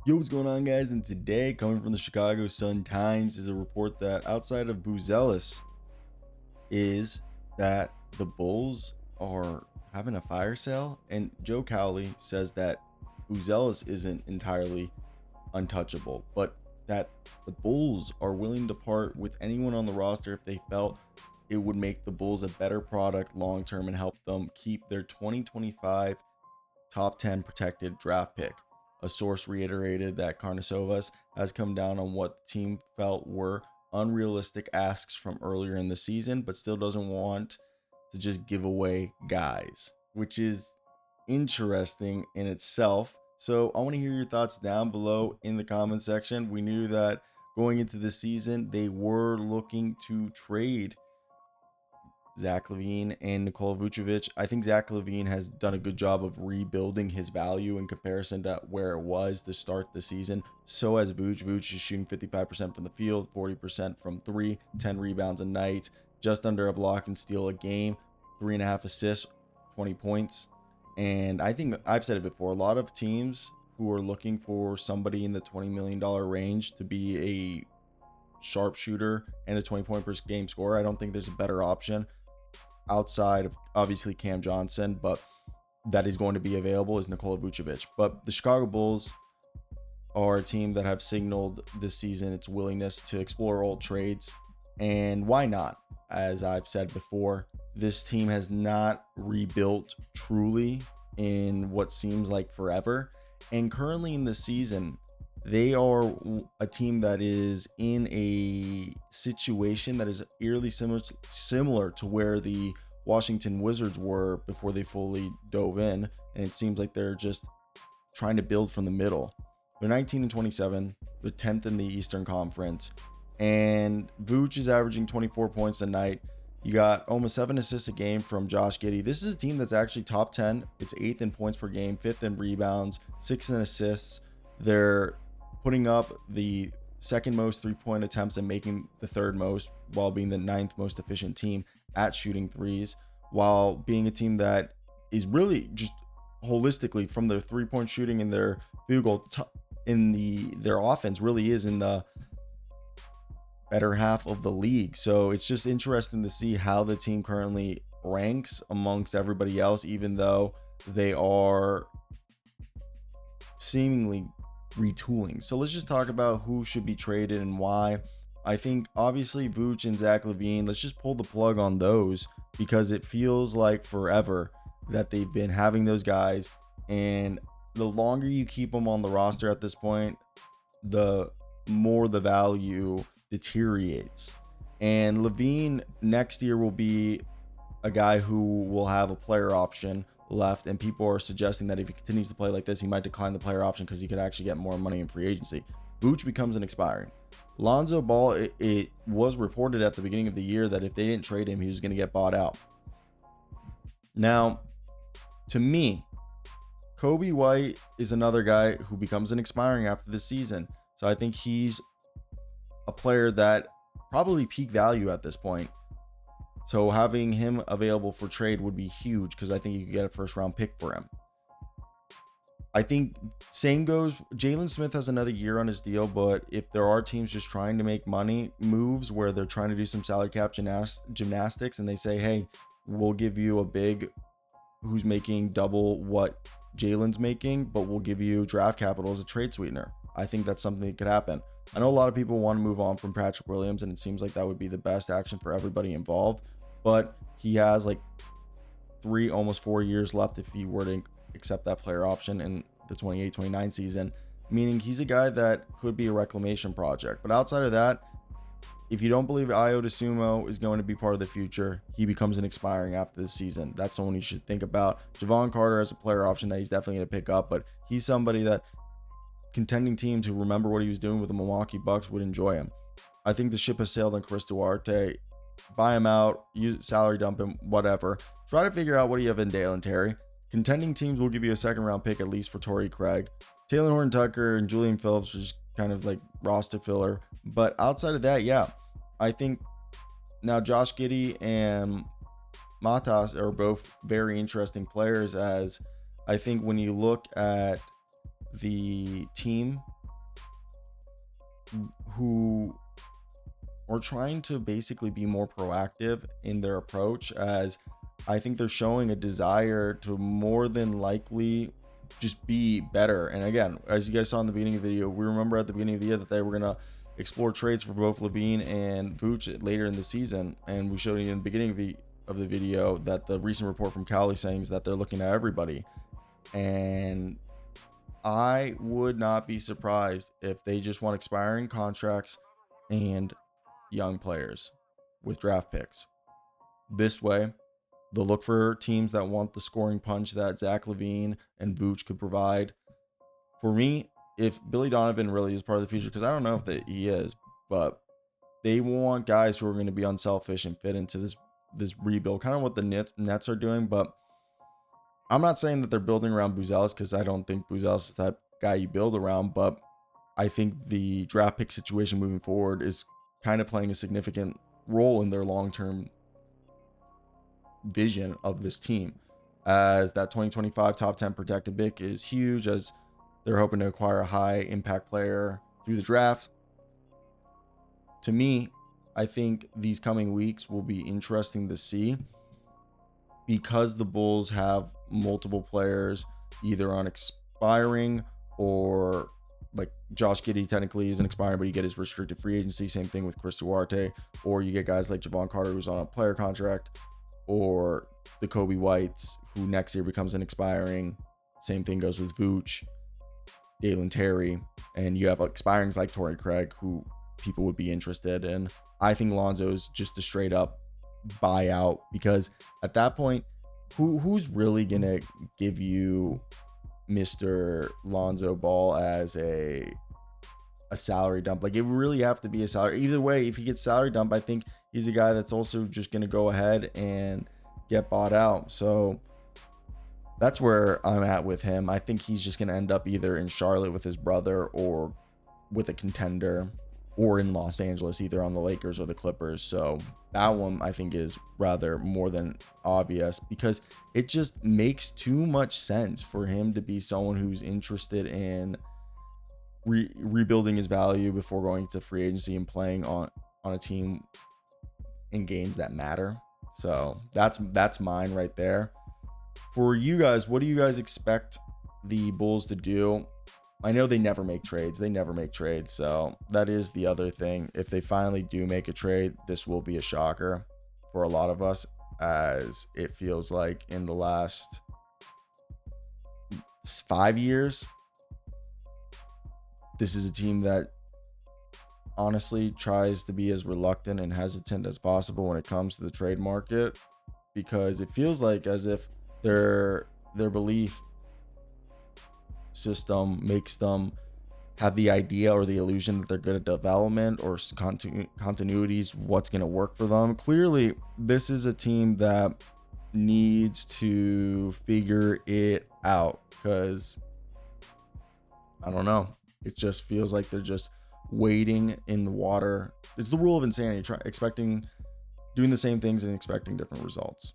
Yo, what's going on, guys? And today, coming from the Chicago Sun-Times, is a report that outside of Buzelis is that the Bulls are having a fire sale. And Joe Cowley says that Buzelis isn't entirely untouchable, but that the Bulls are willing to part with anyone on the roster if they felt it would make the Bulls a better product long term and help them keep their 2025 top 10 protected draft pick. A source reiterated that Karnisovas has come down on what the team felt were unrealistic asks from earlier in the season, but still doesn't want to just give away guys, which is interesting in itself. So I want to hear your thoughts down below in the comment section. We knew that going into the season, they were looking to trade Zach LaVine and Nikola Vucevic. I think Zach LaVine has done a good job of rebuilding his value in comparison to where it was to start the season. So has Vuce. Vuce is shooting 55% from the field, 40% from three, 10 rebounds a night, just under a block and steal a game, 3.5 assists, 20 points. And I think I've said it before, a lot of teams who are looking for somebody in the $20 million range to be a sharpshooter and a 20-point per game scorer, I don't think there's a better option outside of obviously Cam Johnson, but that is going to be available is Nikola Vucevic. But the Chicago Bulls are a team that have signaled this season its willingness to explore old trades. And why not? As I've said before, this team has not rebuilt truly in what seems like forever. And currently in the season, they are a team that is in a situation that is eerily similar to where the Washington Wizards were before they fully dove in. And it seems like they're just trying to build from the middle. They're 19-27. They're 10th in the Eastern Conference. And Vooch is averaging 24 points a night. You got almost 7 assists a game from Josh Giddey. This is a team that's actually top 10. It's 8th in points per game, 5th in rebounds, 6th in assists. They're putting up the second most three-point attempts and making the third most, while being the 9th most efficient team at shooting threes, while being a team that is really just holistically from their three-point shooting and their field goal their offense really is in the better half of the league. So it's just interesting to see how the team currently ranks amongst everybody else, even though they are seemingly retooling. So let's just talk about who should be traded and why. I think obviously Vooch and Zach LaVine, let's just pull the plug on those, because it feels like forever that they've been having those guys, and the longer you keep them on the roster at this point, the more the value deteriorates. And LaVine next year will be a guy who will have a player option left, and people are suggesting that if he continues to play like this, he might decline the player option because he could actually get more money in free agency. Vooch becomes an expiring. Lonzo Ball, it was reported at the beginning of the year that if they didn't trade him, he was going to get bought out. Now, to me, Kobe White is another guy who becomes an expiring after this season. So I think he's a player that probably peak value at this point. So having him available for trade would be huge, because I think you could get a first round pick for him. I think same goes, Jalen Smith has another year on his deal, but if there are teams just trying to make money moves where they're trying to do some salary cap gymnastics and they say, hey, we'll give you a big who's making double what Jalen's making, but we'll give you draft capital as a trade sweetener. I think that's something that could happen. I know a lot of people want to move on from Patrick Williams, and it seems like that would be the best action for everybody involved, but he has like almost 4 years left if he were to accept that player option in the 28-29 season, meaning he's a guy that could be a reclamation project. But outside of that, if you don't believe Ayo DeSumo is going to be part of the future, he becomes an expiring after this season. That's someone you should think about. Javon Carter has a player option that he's definitely going to pick up, but he's somebody that contending teams who remember what he was doing with the Milwaukee Bucks would enjoy him. I think the ship has sailed on Chris Duarte. Buy him out, use salary dump him, whatever. Try to figure out what do you have in Dale and Terry. Contending teams will give you a second round pick at least for Torrey Craig. Taylor Horton Tucker and Julian Phillips was kind of like roster filler. But outside of that, yeah, I think now Josh Giddey and Matas are both very interesting players, as I think when you look at the team who are trying to basically be more proactive in their approach, as I think they're showing a desire to more than likely just be better. And again, as you guys saw in the beginning of the video, we remember at the beginning of the year that they were going to explore trades for both Levine and Vooch later in the season. And we showed you in the beginning of the video that the recent report from Cali saying is that they're looking at everybody. And I would not be surprised if they just want expiring contracts and young players with draft picks. This way, they'll look for teams that want the scoring punch that Zach LaVine and Vooch could provide. For me, if Billy Donovan really is part of the future, because I don't know if he is, but they want guys who are going to be unselfish and fit into this rebuild, kind of what the Nets are doing. But I'm not saying that they're building around Buzelis, because I don't think Buzelis is the type of guy you build around, but I think the draft pick situation moving forward is kind of playing a significant role in their long-term vision of this team, as that 2025 top 10 protected pick is huge, as they're hoping to acquire a high impact player through the draft. To me, I think these coming weeks will be interesting to see, because the Bulls have multiple players either on expiring, or like Josh Giddey technically isn't expiring, but you get his restricted free agency. Same thing with Chris Duarte. Or you get guys like Javon Carter, who's on a player contract, or the Kobe Whites, who next year becomes an expiring. Same thing goes with Vooch, Dalen Terry, and you have expirings like Torrey Craig, who people would be interested in. I think Lonzo is just a straight up buyout, because at that point, who's really gonna give you Mr. Lonzo Ball as a salary dump? Like, it would really have to be a salary. Either way, if he gets salary dump, I think he's a guy that's also just going to go ahead and get bought out. So that's where I'm at with him. I think he's just going to end up either in Charlotte with his brother, or with a contender, or in Los Angeles, either on the Lakers or the Clippers. So that one I think is rather more than obvious, because it just makes too much sense for him to be someone who's interested in rebuilding his value before going to free agency and playing on a team in games that matter. So that's mine right there. For you guys, what do you guys expect the Bulls to do? I know they never make trades. So that is the other thing. If they finally do make a trade, this will be a shocker for a lot of us, as it feels like in the last 5 years, this is a team that honestly tries to be as reluctant and hesitant as possible when it comes to the trade market, because it feels like as if their belief system makes them have the idea or the illusion that they're good at development or continuities, what's going to work for them. Clearly, this is a team that needs to figure it out, because I don't know, it just feels like they're just wading in the water. It's the rule of insanity, doing the same things and expecting different results.